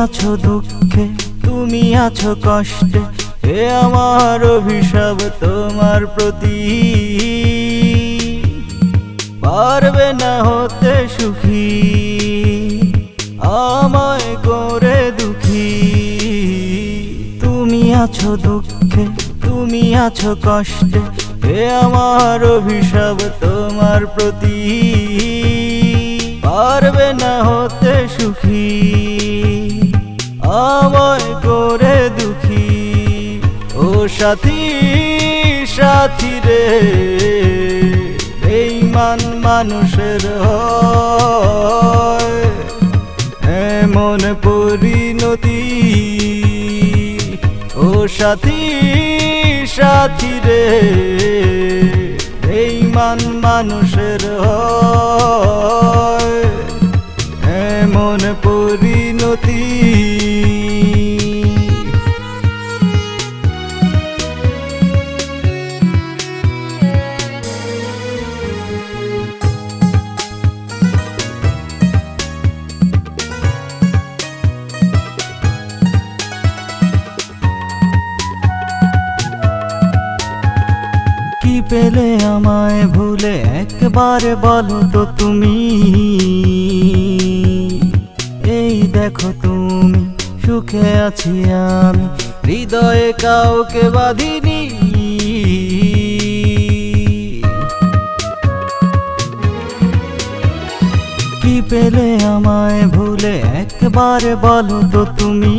আছো দুঃখে, তুমি আছো কষ্টে, এ আমার অভিশাপ তোমার প্রতি। পারবে না হতে সুখী, আমায় করে দুঃখী। তুমি আছো দুঃখে, তুমি আছো কষ্টে, এ আমার অভিশাপ তোমার প্রতি। পারবে না হতে সুখী, আমায় করে দুঃখী। ও সাথী সাথী রে, বেঈমান মানুষের হয় এমন পরিণতি। ও সাথী সাথী রে, বেঈমান মানুষের হয় এমন পরিণতি। কি পেলে আমায় ভুলে একবারে বলো তো তুমি। এই দেখো তুমি সুখে আছি আমি, হৃদয়ে কাউকে বাঁধিনি। কি পেলে আমায় ভুলে একবারে বলো তো তুমি।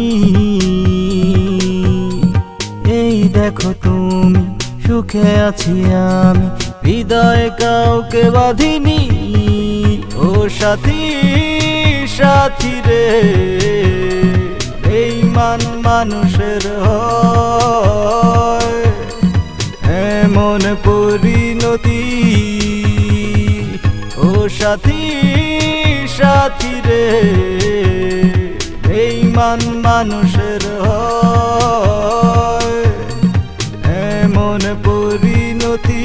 এই দেখো তুমি সুখে আছি আমি, হৃদয়ে কাউকে বাঁধিনি। ও সাথী সাথী রে, বেঈমান মানুষের হয় এমন পরিণতি। ও সাথী সাথী রে, বেঈমান মানুষের হয় এমন পরিণতি।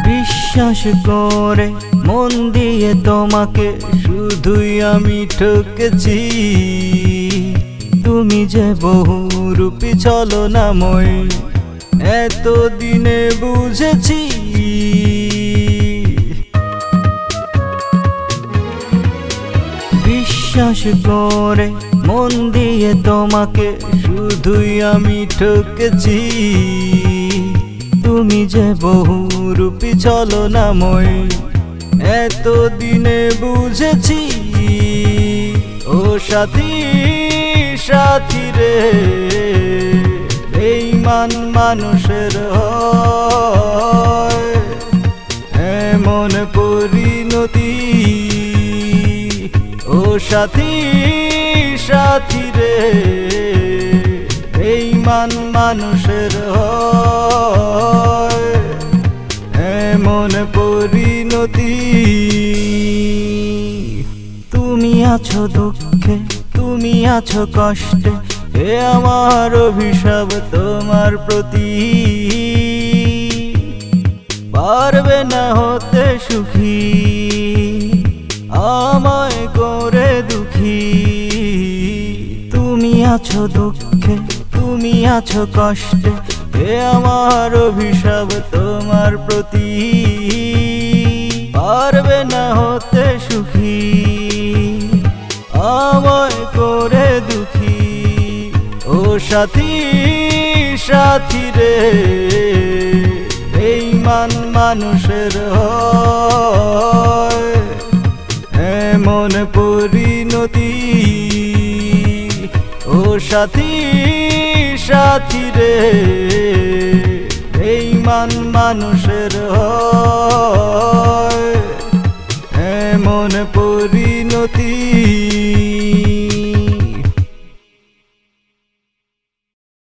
বিশ্বাস করে মন দিয়ে তোমাকে শুধুই আমি ঠকেছি। তুমি যে বহুরূপী ছলনাময় এতদিনে বুঝেছি। বিশ্বাস করে মন দিয়ে তোমাকে শুধুই আমি ঠকেছি। তুমি যে বহুরূপী ছলনাময় এতদিনে বুঝেছি। ও সাথী সাথী রে, বেঈমান মানুষের হয় এমন পরিণতি। ও সাথী সাথী রে, বেঈমান মানুষের হয় এমন পরিণতি। তুমি আছো দুঃখে, তুমি আছো কষ্টে, এ আমার অভিশাপ তোমার প্রতি। পারবে না হতে সুখী, আমায় করে দুঃখী। তুমি আছো দুঃখে, তুমি আছো কষ্টে, এ আমার অভিশাপ তোমার প্রতি। পারবে না হতে সুখী, আমায় করে দুঃখী। ও সাথী সাথী রে, বেঈমান মানুষের হয় এমন পরিণতি। ও সাথী সাথী রে, বেঈমান মানুষের হয় এমন পরিণতি।